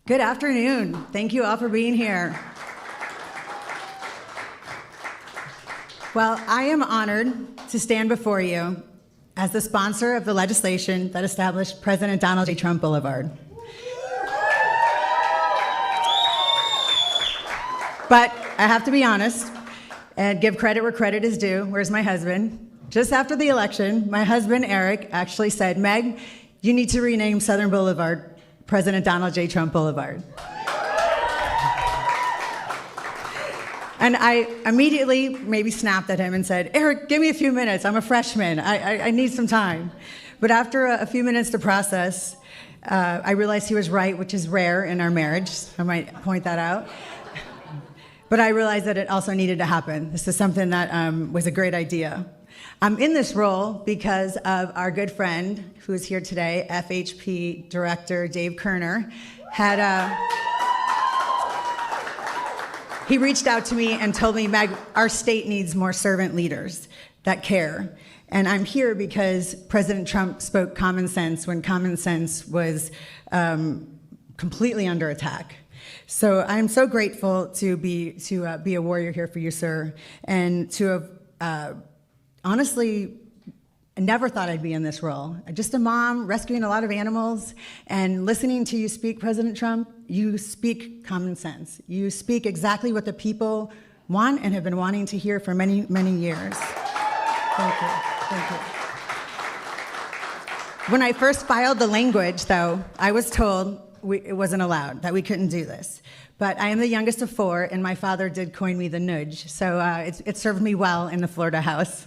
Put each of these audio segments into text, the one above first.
Good afternoon. Thank you all for being here. Well, I am honored to stand before you as the sponsor of the legislation that established President Donald J. Trump Boulevard. But I have to be honest and give credit where credit is due. Where's my husband? Just after the election, my husband, Eric, actually said, Meg, you need to rename Southern Boulevard President Donald J. Trump Boulevard. And I immediately maybe snapped at him and said, Eric, give me a few minutes. I'm a freshman. I need some time. But after a few minutes to process, I realized he was right, which is rare in our marriage. I might point that out. But I realized that it also needed to happen. This is something that was a great idea. I'm in this role because of our good friend who is here today, FHP Director Dave Kerner, he reached out to me and told me, Meg, our state needs more servant leaders that care. And I'm here because President Trump spoke common sense when common sense was completely under attack. So I'm so grateful to be a warrior here for you, sir, and to have honestly never thought I'd be in this role. Just a mom rescuing a lot of animals and listening to you speak, President Trump. You speak common sense. You speak exactly what the people want and have been wanting to hear for many, many years. Thank you. Thank you. When I first filed the language, though, I was told it wasn't allowed, that we couldn't do this. But I am the youngest of four, and my father did coin me the nudge, so it served me well in the Florida House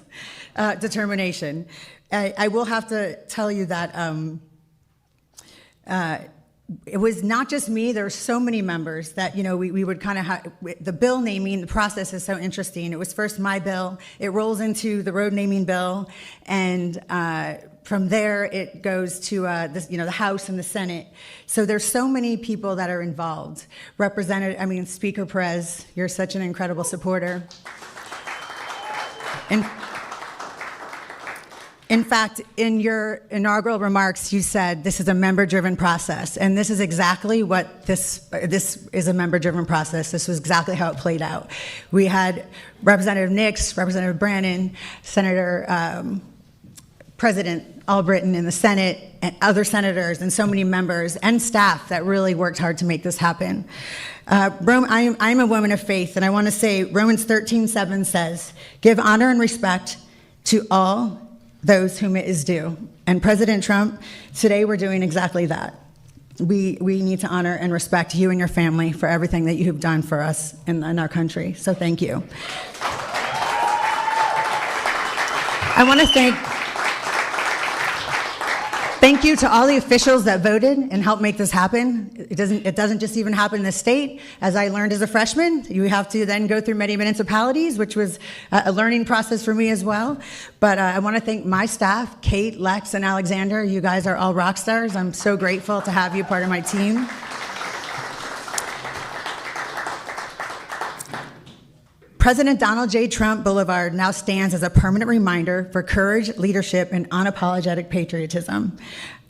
determination. I will have to tell you that it was not just me. There were so many members that, we would kind of have, the bill naming, the process is so interesting. It was first my bill, it rolls into the road naming bill, and from there it goes to the House and the Senate. So there's so many people that are involved. Speaker Perez, you're such an incredible supporter. In fact, in your inaugural remarks, you said this is a member-driven process, and this is exactly what this is, a member-driven process. This was exactly how it played out. We had Representative Nix, Representative Brannon, Senator President Albritton in the Senate, and other senators, and so many members and staff that really worked hard to make this happen. I'm a woman of faith, and I want to say Romans 13:7 says, "Give honor and respect to all those whom it is due." And President Trump, today we're doing exactly that. We need to honor and respect you and your family for everything that you have done for us in our country. So thank you. I want to thank you to all the officials that voted and helped make this happen. It doesn't just even happen in the state. As I learned as a freshman, you have to then go through many municipalities, which was a learning process for me as well. But I want to thank my staff, Kate, Lex, and Alexander. You guys are all rock stars. I'm so grateful to have you part of my team. President Donald J. Trump Boulevard now stands as a permanent reminder for courage, leadership, and unapologetic patriotism.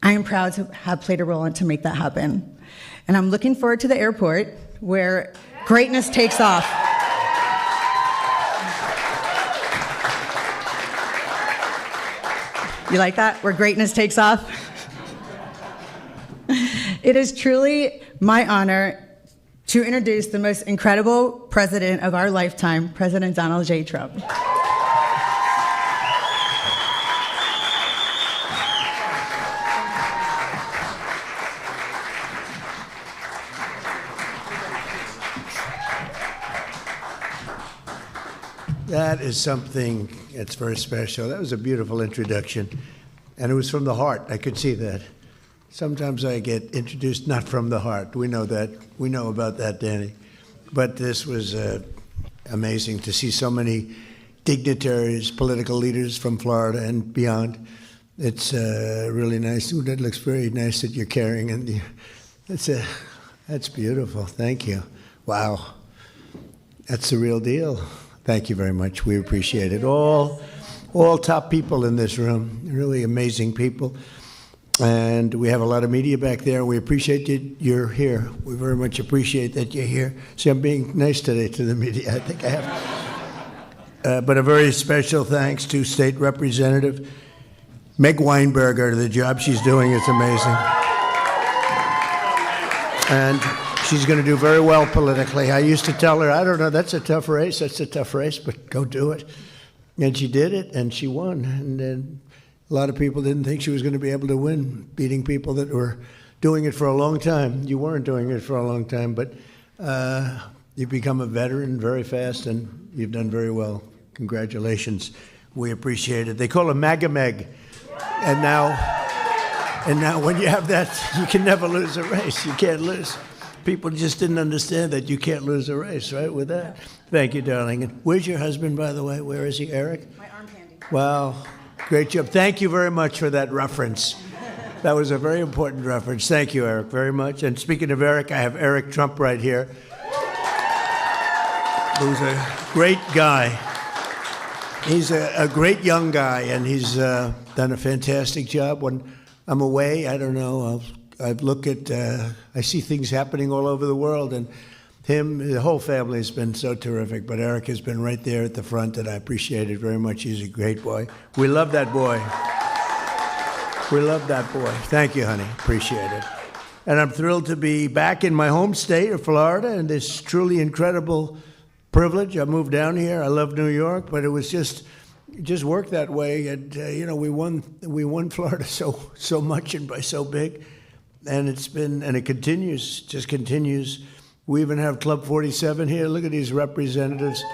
I am proud to have played a role in to make that happen. And I'm looking forward to the airport where greatness takes off. You like that? Where greatness takes off? It is truly my honor to introduce the most incredible president of our lifetime, President Donald J. Trump. That is something that's very special. That was a beautiful introduction, and it was from the heart. I could see that. Sometimes I get introduced not from the heart. We know that. We know about that, Danny. But this was amazing to see so many dignitaries, political leaders from Florida and beyond. It's really nice. Ooh, that looks very nice that you're carrying, and that's beautiful. Thank you. Wow, that's the real deal. Thank you very much. We appreciate it. All top people in this room, really amazing people. And we have a lot of media back there. We appreciate that you're here. We very much appreciate that you're here. See, I'm being nice today to the media. I think I have. But a very special thanks to State Representative Meg Weinberger. The job she's doing is amazing. And she's going to do very well politically. I used to tell her, I don't know, that's a tough race, but go do it. And she did it, and she won. And then a lot of people didn't think she was going to be able to win, beating people that were doing it for a long time. You weren't doing it for a long time, but you've become a veteran very fast, and you've done very well. Congratulations. We appreciate it. They call her MAGA Meg. And now when you have that, you can never lose a race. You can't lose. People just didn't understand that you can't lose a race, right, with that? Thank you, darling. And where's your husband, by the way? Where is he, Eric? My arm candy. Wow. Great job. Thank you very much for that reference. That was a very important reference. Thank you, Eric, very much. And speaking of Eric, I have Eric Trump right here, who's a great guy. He's a great young guy, and he's done a fantastic job. When I'm away, I don't know, I look at, I see things happening all over the world, and the whole family has been so terrific, but Eric has been right there at the front, and I appreciate it very much. He's a great boy. We love that boy. We love that boy. Thank you, honey. Appreciate it. And I'm thrilled to be back in my home state of Florida, and this truly incredible privilege. I moved down here. I love New York, but it was just worked that way. And we won Florida so much and by so big, and it just continues. We even have Club 47 here. Look at these representatives.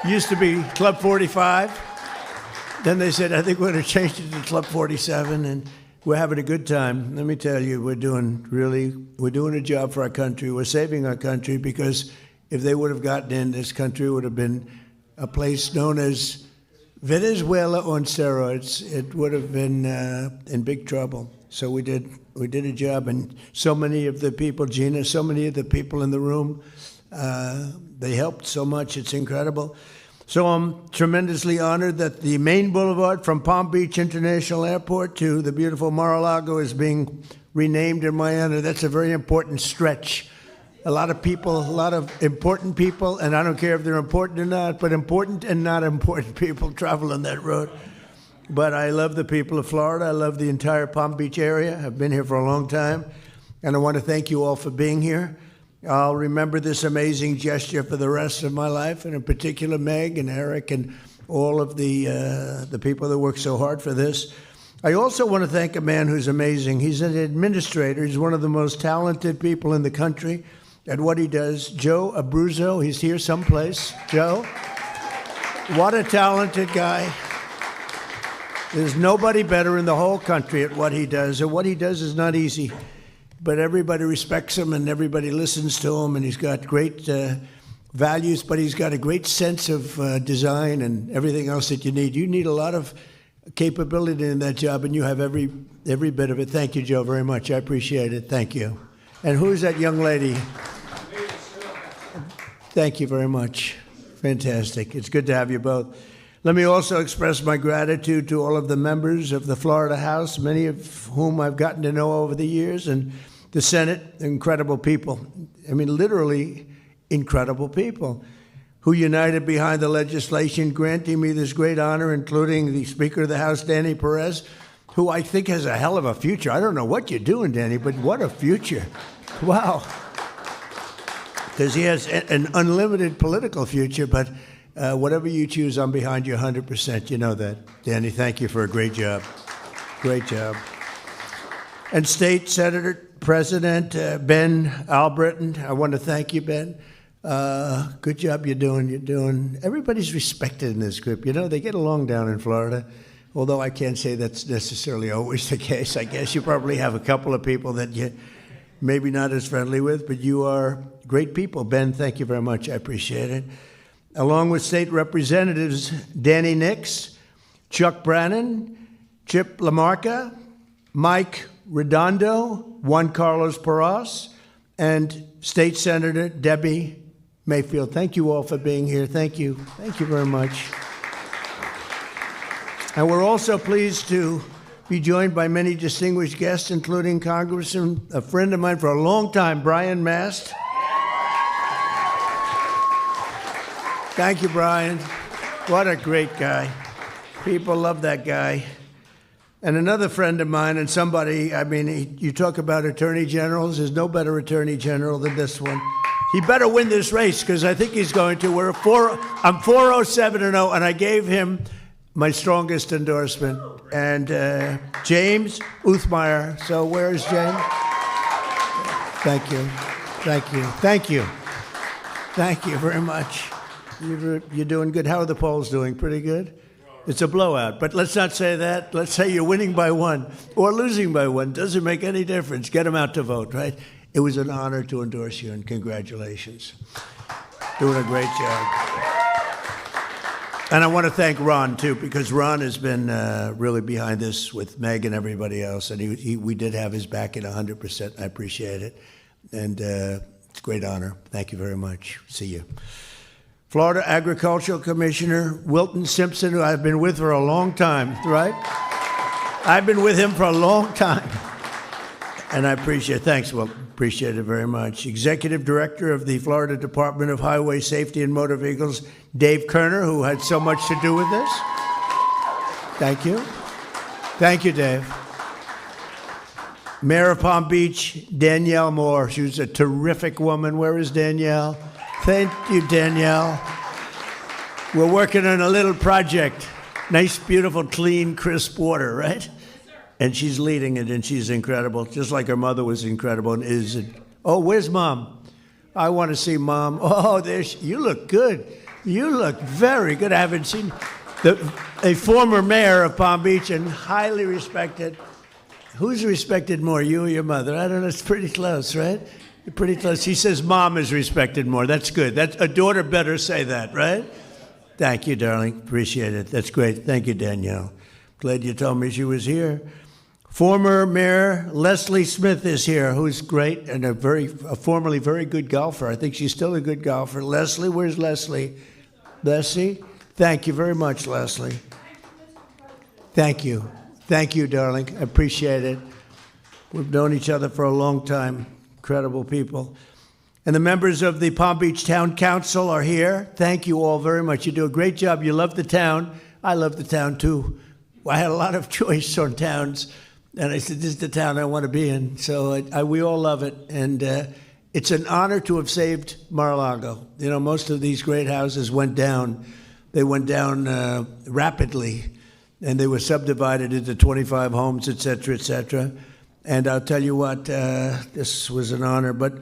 Used to be Club 45. Then they said, I think we're going to change it to Club 47, and we're having a good time. Let me tell you, we're doing a job for our country. We're saving our country, because if they would have gotten in, this country would have been a place known as Venezuela on steroids. It would have been in big trouble. So we did a job, and so many of the people, Gina, so many of the people in the room, they helped so much. It's incredible. So I'm tremendously honored that the main boulevard from Palm Beach International Airport to the beautiful Mar-a-Lago is being renamed in my honor. That's a very important stretch. A lot of people, a lot of important people, and I don't care if they're important or not, but important and not important people travel on that road. But I love the people of Florida. I love the entire Palm Beach area. I've been here for a long time, and I want to thank you all for being here. I'll remember this amazing gesture for the rest of my life, and in particular Meg and Eric and all of the people that work so hard for this. I also want to thank a man who's amazing. He's an administrator. He's one of the most talented people in the country at what he does. Joe Abruzzo, he's here someplace. Joe, what a talented guy. There's nobody better in the whole country at what he does. And what he does is not easy, but everybody respects him and everybody listens to him, and he's got great values, but he's got a great sense of design and everything else that you need. You need a lot of capability in that job, and you have every bit of it. Thank you, Joe, very much. I appreciate it. Thank you. And who is that young lady? Thank you very much. Fantastic. It's good to have you both. Let me also express my gratitude to all of the members of the Florida House, many of whom I've gotten to know over the years, and the Senate, incredible people. I mean, literally incredible people who united behind the legislation granting me this great honor, including the Speaker of the House, Danny Perez, who I think has a hell of a future. I don't know what you're doing, Danny, but what a future. Wow. Because he has an unlimited political future, but whatever you choose, I'm behind you 100%. You know that. Danny, thank you for a great job. Great job. And State Senator President Ben Albritton, I want to thank you, Ben. Good job you're doing. Everybody's respected in this group. You know, they get along down in Florida, although I can't say that's necessarily always the case. I guess you probably have a couple of people that you maybe not as friendly with, but you are great people. Ben, thank you very much. I appreciate it. Along with State Representatives Danny Nix, Chuck Brannon, Chip LaMarca, Mike Redondo, Juan Carlos Porras, and State Senator Debbie Mayfield. Thank you all for being here. Thank you. Thank you very much. And we're also pleased to be joined by many distinguished guests, including Congressman, a friend of mine for a long time, Brian Mast. Thank you, Brian. What a great guy. People love that guy. And another friend of mine and somebody, you talk about attorney generals, there's no better attorney general than this one. He better win this race because I think he's going to. I'm 407-0, and I gave him my strongest endorsement. And James Uthmeyer. So where is James? Thank you. Thank you. Thank you. Thank you very much. You're doing good. How are the polls doing? Pretty good? It's a blowout. But let's not say that. Let's say you're winning by one or losing by one. Doesn't make any difference. Get them out to vote, right? It was an honor to endorse you, and congratulations. Doing a great job. And I want to thank Ron, too, because Ron has been really behind this with Meg and everybody else, and we did have his back at 100%. I appreciate it. And it's a great honor. Thank you very much. See you. Florida Agricultural Commissioner Wilton Simpson, who I've been with for a long time, right? I've been with him for a long time. And I appreciate it. Thanks, Wilton. Appreciate it very much. Executive Director of the Florida Department of Highway Safety and Motor Vehicles, Dave Kerner, who had so much to do with this. Thank you. Thank you, Dave. Mayor of Palm Beach, Danielle Moore. She was a terrific woman. Where is Danielle? Thank you, Danielle. We're working on a little project. Nice, beautiful, clean, crisp water, right? Yes, sir. And she's leading it, and she's incredible, just like her mother was incredible and is. Oh, where's Mom? I want to see Mom. Oh, you look good. You look very good. I haven't seen a former mayor of Palm Beach and highly respected. Who's respected more, you or your mother? I don't know. It's pretty close, right? Pretty close. He says Mom is respected more. That's good. A daughter better say that, right? Thank you, darling. Appreciate it. That's great. Thank you, Danielle. Glad you told me she was here. Former Mayor Leslie Smith is here, who's great and a formerly very good golfer. I think she's still a good golfer. Leslie, where's Leslie? Leslie? Thank you very much, Leslie. Thank you. Thank you, darling. I appreciate it. We've known each other for a long time. Incredible people. And the members of the Palm Beach Town Council are here. Thank you all very much. You do a great job. You love the town. I love the town, too. I had a lot of choice on towns, and I said, this is the town I want to be in. So we all love it. And it's an honor to have saved Mar-a-Lago. You know, most of these great houses went down. They went down rapidly, and they were subdivided into 25 homes, et cetera, et cetera. And I'll tell you what, this was an honor, but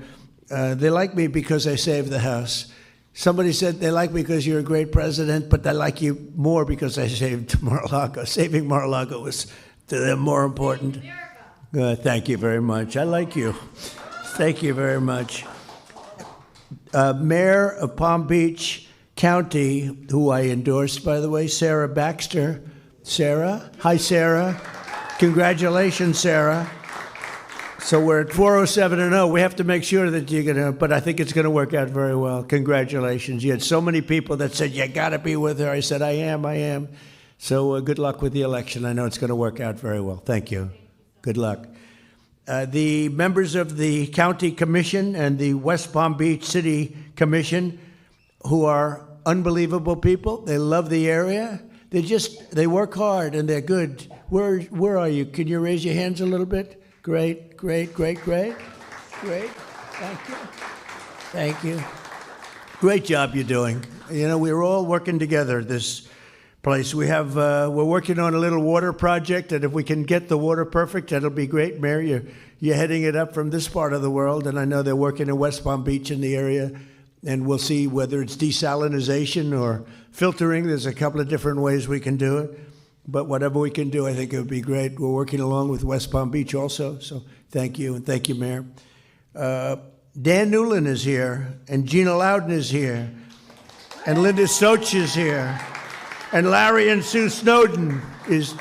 they like me because I saved the house. Somebody said they like me because you're a great president, but they like you more because I saved Mar-a-Lago. Saving Mar-a-Lago was to them more important. Thank you very much. I like you. Thank you very much. Mayor of Palm Beach County, who I endorsed, by the way, Sarah Baxter. Sarah? Hi, Sarah. Congratulations, Sarah. So we're at 407-0. We have to make sure that you're going to, but I think it's going to work out very well. Congratulations. You had so many people that said, you got to be with her. I said, I am. So good luck with the election. I know it's going to work out very well. Thank you. Good luck. The members of the County Commission and the West Palm Beach City Commission, who are unbelievable people. They love the area. They work hard and they're good. Where are you? Can you raise your hands a little bit? Great. Thank you. Thank you. Great job you're doing. You know, we're all working together this place. We're working on a little water project, and if we can get the water perfect, that'll be great. Mayor, you're heading it up from this part of the world, and I know they're working in West Palm Beach in the area, and we'll see whether it's desalinization or filtering. There's a couple of different ways we can do it. But whatever we can do, I think it would be great. We're working along with West Palm Beach also, so thank you, and thank you, Mayor. Dan Newland is here, and Gina Loudon is here, and Linda Soch is here, and Larry and Sue Snowden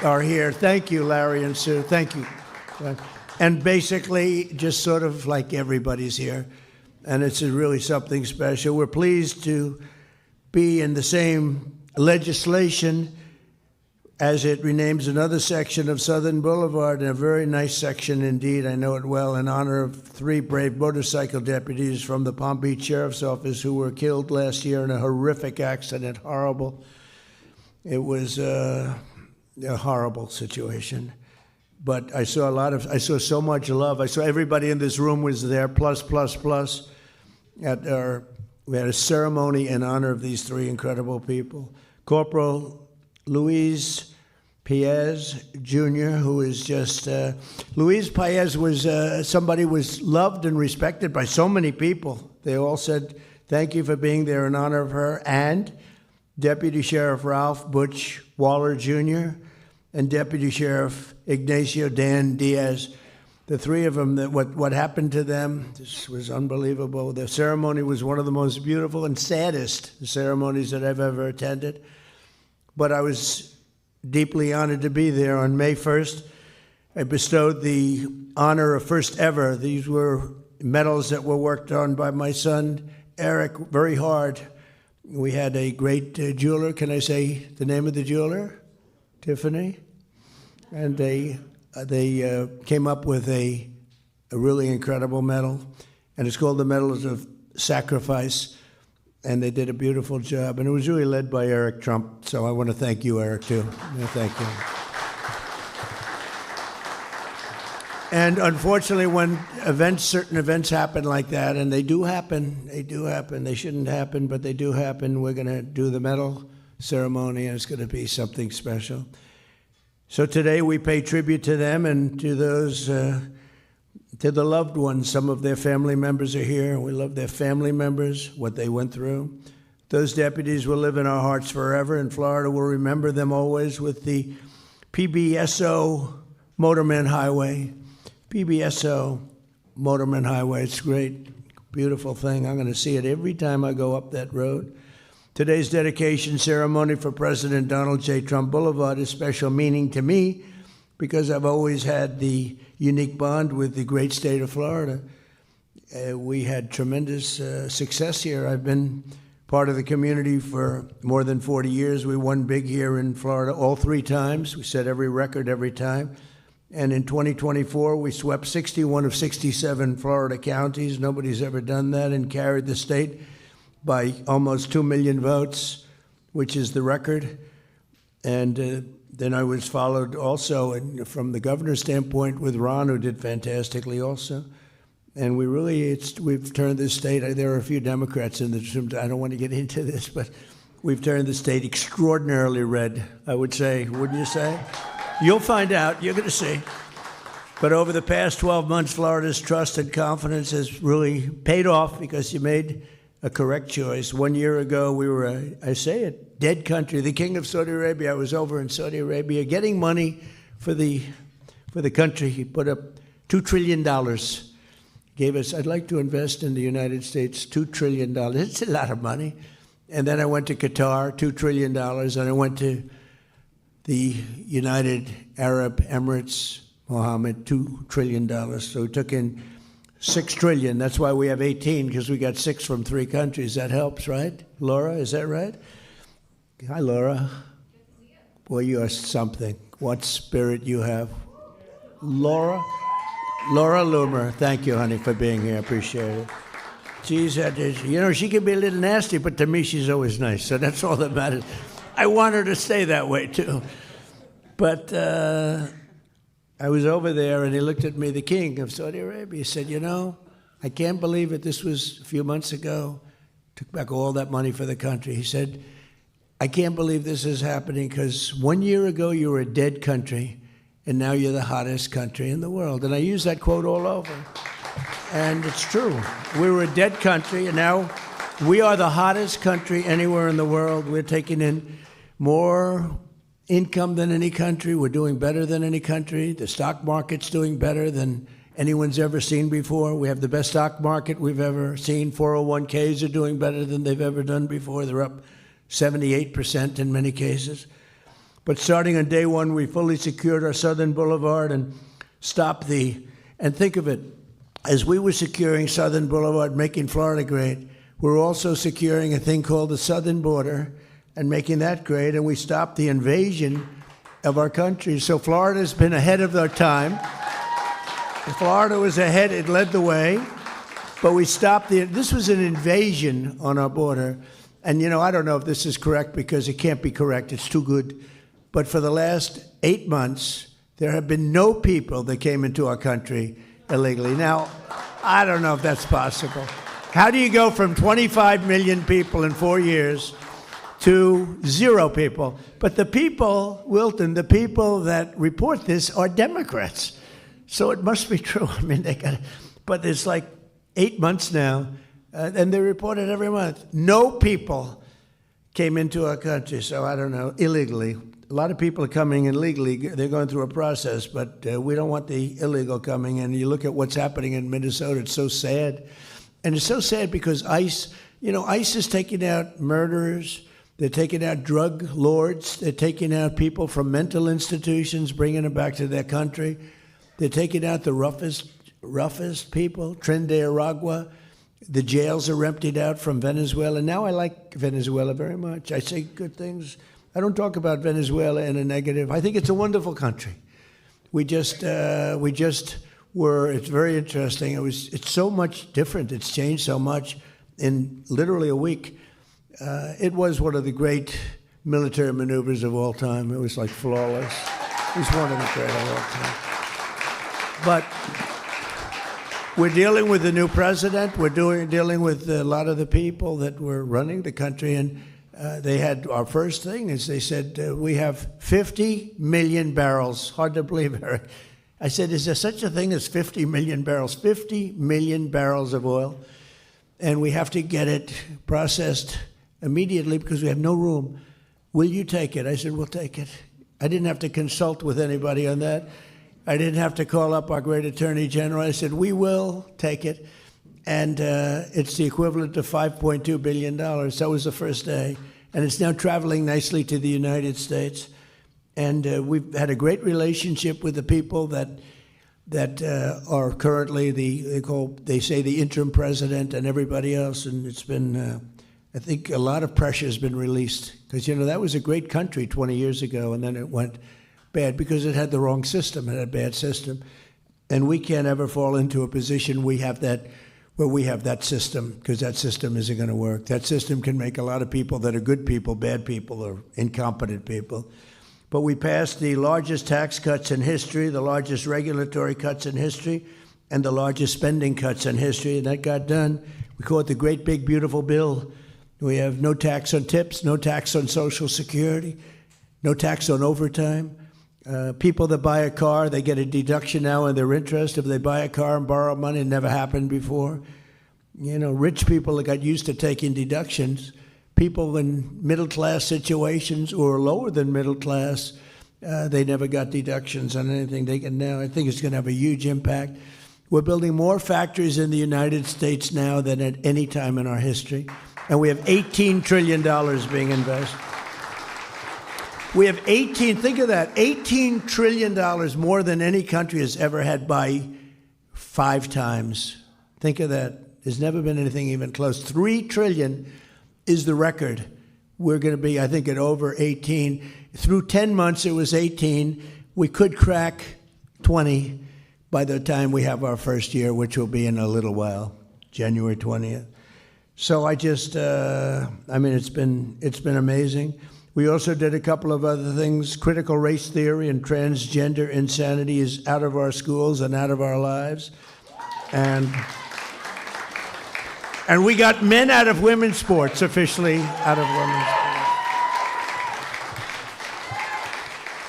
are here. Thank you, Larry and Sue. Thank you. And basically, just sort of like everybody's here, and it's really something special. We're pleased to be in the same legislation as it renames another section of Southern Boulevard, and a very nice section indeed, I know it well, in honor of 3 brave motorcycle deputies from the Palm Beach Sheriff's Office who were killed last year in a horrific accident. Horrible. It was a horrible situation. But I saw so much love. I saw everybody in this room was there, plus. We had a ceremony in honor of these 3 incredible people. Corporal Luis Paez Jr., who is just, Luis Paez was somebody who was loved and respected by so many people. They all said, thank you for being there in honor of her. And Deputy Sheriff Ralph Butch Waller Jr. and Deputy Sheriff Ignacio Dan Diaz. The 3 of them, what happened to them, this was unbelievable. The ceremony was one of the most beautiful and saddest ceremonies that I've ever attended. But I was deeply honored to be there. On May 1st, I bestowed the honor of first ever. These were medals that were worked on by my son, Eric, very hard. We had a great jeweler. Can I say the name of the jeweler? Tiffany. And they came up with a really incredible medal. And it's called the Medals of Sacrifice. And they did a beautiful job. And it was really led by Eric Trump. So I want to thank you, Eric, too. Thank you. And unfortunately, when certain events happen like that, and they do happen, they shouldn't happen, but they do happen, we're going to do the medal ceremony, and it's going to be something special. So today we pay tribute to them and to those, to the loved ones. Some of their family members are here. We love their family members, what they went through. Those deputies will live in our hearts forever. In Florida, we'll remember them always with the PBSO Motorman Highway. PBSO Motorman Highway. It's a great, beautiful thing. I'm going to see it every time I go up that road. Today's dedication ceremony for President Donald J. Trump Boulevard is special meaning to me because I've always had the unique bond with the great state of Florida. We had tremendous success here. I've been part of the community for more than 40 years. We won big here in Florida all 3 times. We set every record every time. And in 2024, we swept 61 of 67 Florida counties. Nobody's ever done that, and carried the state by almost 2 million votes, which is the record. And then I was followed also, from the governor's standpoint, with Ron, who did fantastically also. And we've turned this state, there are a few Democrats in this room, I don't want to get into this, but we've turned the state extraordinarily red, I would say, wouldn't you say? You'll find out, you're going to see. But over the past 12 months, Florida's trust and confidence has really paid off because you made a correct choice. 1 year ago, we were, I say it, dead country. The king of Saudi Arabia, I was over in Saudi Arabia getting money for the country. He put up $2 trillion. Gave us, I'd like to invest in the United States, $2 trillion. It's a lot of money. And then I went to Qatar, $2 trillion. And I went to the United Arab Emirates, Mohammed, $2 trillion. So we took in $6 trillion. That's why we have 18, because we got 6 from 3 countries. That helps, right? Laura, is that right? Hi, Laura. Boy, you are something. What spirit you have. Laura Loomer, thank you, honey, for being here. I appreciate it. She's, she can be a little nasty, but to me, she's always nice. So that's all that matters. I want her to stay that way, too. But I was over there, and he looked at me, the king of Saudi Arabia. He said, I can't believe it. This was a few months ago. Took back all that money for the country. He said, I can't believe this is happening because 1 year ago you were a dead country, and now you're the hottest country in the world. And I use that quote all over. And it's true. We were a dead country, and now we are the hottest country anywhere in the world. We're taking in more income than any country. We're doing better than any country. The stock market's doing better than anyone's ever seen before. We have the best stock market we've ever seen. 401ks are doing better than they've ever done before. They're up 78% in many cases. But starting on day one, we fully secured our Southern Boulevard and stopped and think of it, as we were securing Southern Boulevard, making Florida great, we're also securing a thing called the southern border and making that great. And we stopped the invasion of our country. So Florida's been ahead of their time. Florida was ahead, it led the way, but we stopped this was an invasion on our border. And I don't know if this is correct because it can't be correct, it's too good. But for the last 8 months, there have been no people that came into our country illegally. Now, I don't know if that's possible. How do you go from 25 million people in 4 years to 0 people? But the people, Wilton, the people that report this are Democrats. So it must be true. I mean, but it's like 8 months now, and they report it every month. No people came into our country, so I don't know, illegally. A lot of people are coming in legally. They're going through a process, but we don't want the illegal coming in. You look at what's happening in Minnesota, it's so sad. And it's so sad because ICE is taking out murderers. They're taking out drug lords. They're taking out people from mental institutions, bringing them back to their country. They're taking out the roughest people, Tren de Aragua. The jails are emptied out from Venezuela. Now I like Venezuela very much. I say good things. I don't talk about Venezuela in a negative. I think it's a wonderful country. It's very interesting. It's so much different. It's changed so much in literally a week. It was one of the great military maneuvers of all time. It was like flawless. It was one of the great of all time. But we're dealing with the new president. We're dealing with a lot of the people that were running the country. And they had, our first thing is they said, we have 50 million barrels. Hard to believe, Eric. I said, is there such a thing as 50 million barrels? 50 million barrels of oil. And we have to get it processed immediately because we have no room. Will you take it? I said, we'll take it. I didn't have to consult with anybody on that. I didn't have to call up our great attorney general. I said, we will take it. And it's the equivalent of $5.2 billion. That was the first day. And it's now traveling nicely to the United States. And we've had a great relationship with the people that are currently they say the interim president and everybody else. And it's been, I think a lot of pressure has been released. Because, that was a great country 20 years ago, and then it went bad because it had the wrong system. It had a bad system. And we can't ever fall into a position where we have that system, because that system isn't going to work. That system can make a lot of people that are good people, bad people, or incompetent people. But we passed the largest tax cuts in history, the largest regulatory cuts in history, and the largest spending cuts in history, and that got done. We call it the Great Big Beautiful Bill. We have no tax on tips, no tax on Social Security, no tax on overtime. People that buy a car, they get a deduction now on their interest. If they buy a car and borrow money, it never happened before. Rich people that got used to taking deductions. People in middle-class situations or lower than middle class, they never got deductions on anything. They can now. I think it's going to have a huge impact. We're building more factories in the United States now than at any time in our history. And we have $18 trillion being invested. We have think of that, $18 trillion more than any country has ever had by 5 times. Think of that. There's never been anything even close. $3 trillion is the record. We're going to be, I think, at over 18. Through 10 months, it was 18. We could crack 20 by the time we have our first year, which will be in a little while, January 20th. So it's been amazing. We also did a couple of other things. Critical race theory and transgender insanity is out of our schools and out of our lives. And we got men out of women's sports, officially out of women's sports.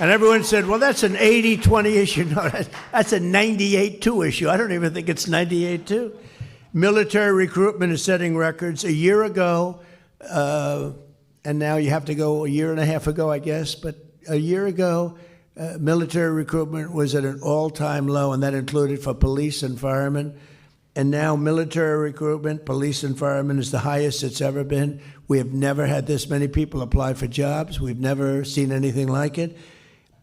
And everyone said, well, that's an 80-20 issue. No, that's a 98-2 issue. I don't even think it's 98-2. Military recruitment is setting records. A year ago, and now you have to go a year and a half ago, I guess, but a year ago, military recruitment was at an all-time low, and that included for police and firemen. And now military recruitment, police and firemen, is the highest it's ever been. We have never had this many people apply for jobs. We've never seen anything like it.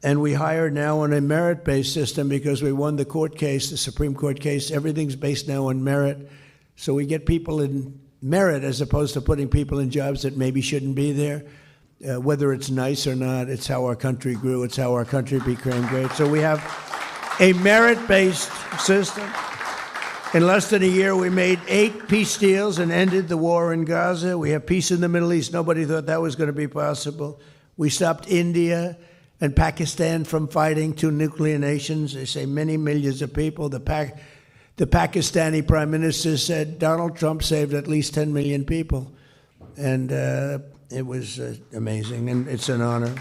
And we hire now on a merit-based system because we won the court case, the Supreme Court case. Everything's based now on merit. So we get people in merit as opposed to putting people in jobs that maybe shouldn't be there. whether it's nice or not, it's how our country grew, it's how our country became great. So we have a merit-based system. In less than a year, we made 8 peace deals and ended the war in Gaza. We have peace in the Middle East. Nobody thought that was going to be possible. We stopped India and Pakistan from fighting, 2 nuclear nations. They say many millions of people. The Pakistani prime minister said Donald Trump saved at least 10 million people. And it was amazing, and it's an honor.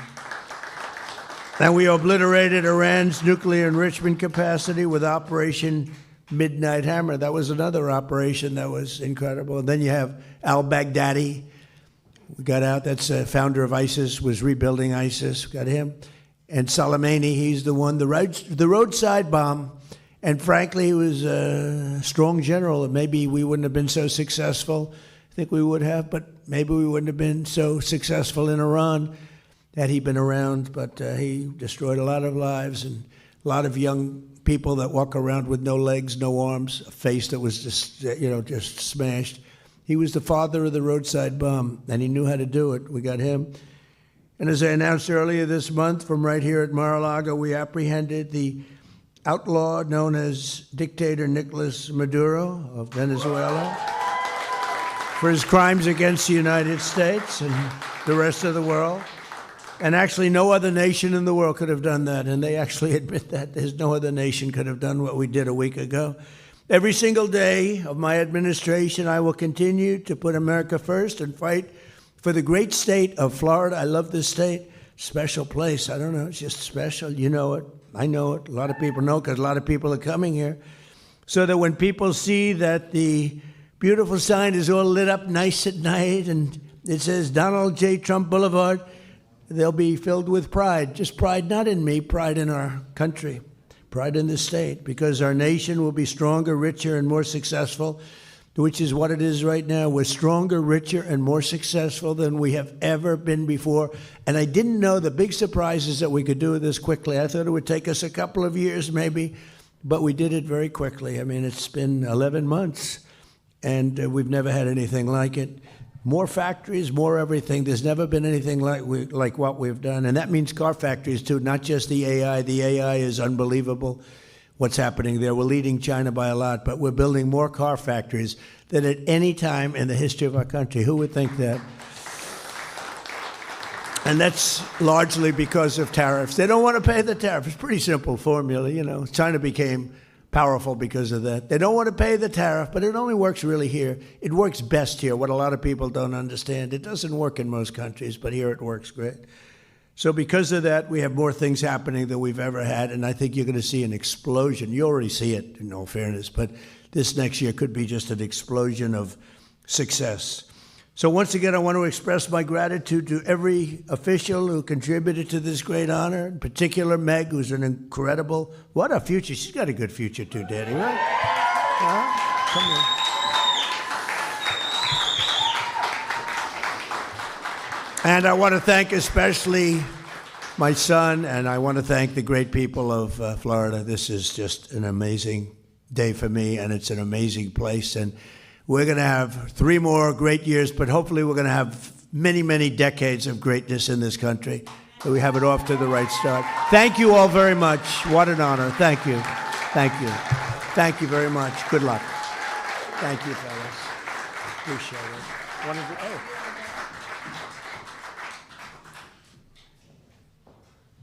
And we obliterated Iran's nuclear enrichment capacity with Operation Midnight Hammer. That was another operation that was incredible. And then you have al-Baghdadi. We got out. That's a founder of ISIS, was rebuilding ISIS. We got him. And Soleimani, he's the one, the roadside bomb. And frankly, he was a strong general. Maybe we wouldn't have been so successful. I think we would have, but maybe we wouldn't have been so successful in Iran had he been around. But he destroyed a lot of lives and a lot of young people that walk around with no legs, no arms, a face that was just, just smashed. He was the father of the roadside bomb, and he knew how to do it. We got him. And as I announced earlier this month, from right here at Mar-a-Lago, we apprehended the outlaw known as dictator Nicolas Maduro of Venezuela for his crimes against the United States and the rest of the world. And actually, no other nation in the world could have done that. And they actually admit that. There's no other nation could have done what we did a week ago. Every single day of my administration, I will continue to put America first and fight for the great state of Florida. I love this state. Special place. I don't know. It's just special. You know it. I know it. A lot of people know because a lot of people are coming here. So that when people see that the beautiful sign is all lit up nice at night and it says Donald J. Trump Boulevard, they'll be filled with pride. Just pride, not in me, pride in our country, pride in the state, because our nation will be stronger, richer, and more successful, which is what it is right now. We're stronger, richer, and more successful than we have ever been before. And I didn't know the big surprise is that we could do this quickly. I thought it would take us a couple of years maybe, but we did it very quickly. I mean, it's been 11 months, and we've never had anything like it. More factories, more everything. There's never been anything like what we've done. And that means car factories, too, not just the AI. The AI is unbelievable, what's happening there. We're leading China by a lot, but we're building more car factories than at any time in the history of our country. Who would think that? And that's largely because of tariffs. They don't want to pay the tariff. It's a pretty simple formula, China became powerful because of that. They don't want to pay the tariff, but it only works really here. It works best here, what a lot of people don't understand. It doesn't work in most countries, but here it works great. So because of that, we have more things happening than we've ever had, and I think you're going to see an explosion. You already see it, in all fairness, but this next year could be just an explosion of success. So once again, I want to express my gratitude to every official who contributed to this great honor, in particular Meg, who's an incredible, what a future. She's got a good future too, Daddy, right? Come on. And I want to thank especially my son, and I want to thank the great people of Florida. This is just an amazing day for me, and it's an amazing place. And we're going to have 3 more great years, but hopefully we're going to have many, many decades of greatness in this country. So we have it off to the right start. Thank you all very much. What an honor. Thank you. Thank you. Thank you very much. Good luck. Thank you, fellas. Appreciate it.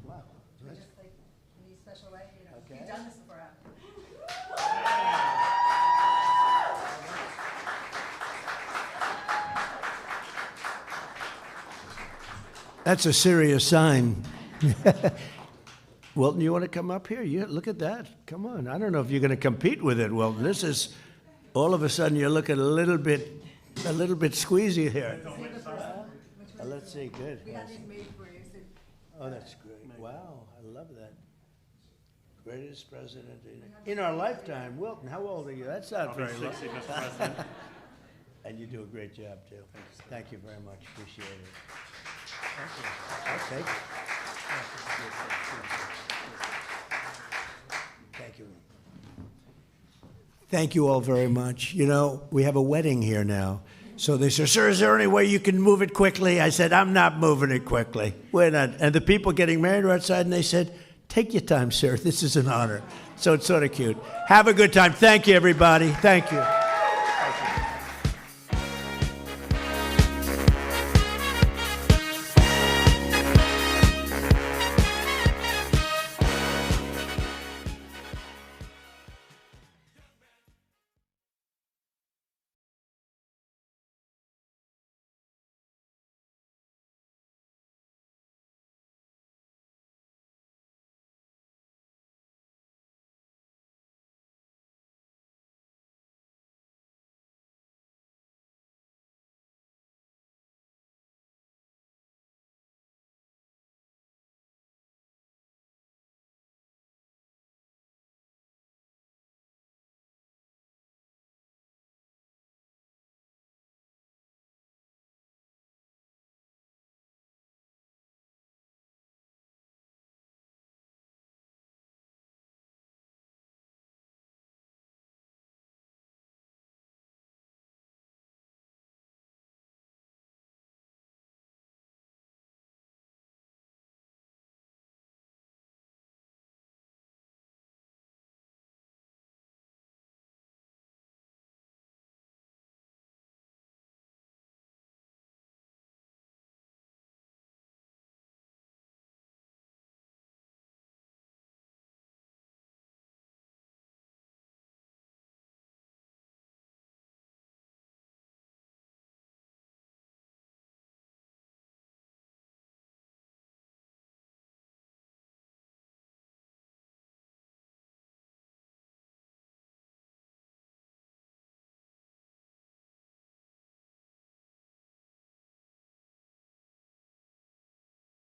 Wow. Just like in a special way, you've done this before. That's a serious sign. Wilton, you want to come up here? Look at that. Come on. I don't know if you're going to compete with it, Wilton. This is, all of a sudden, you're looking a little bit squeezy here. Let's see. Good. We have these made for you. Oh, that's great. Wow. I love that. Greatest president in our lifetime. Wilton, how old are you? That's not very long. And you do a great job, too. Thank you very much. Appreciate it. Thank you. I'll take it. Thank you. Thank you all very much. We have a wedding here now. So they said, sir, is there any way you can move it quickly? I said, I'm not moving it quickly. We're not. And the people getting married were outside, and they said, take your time, sir. This is an honor. So it's sort of cute. Have a good time. Thank you, everybody. Thank you.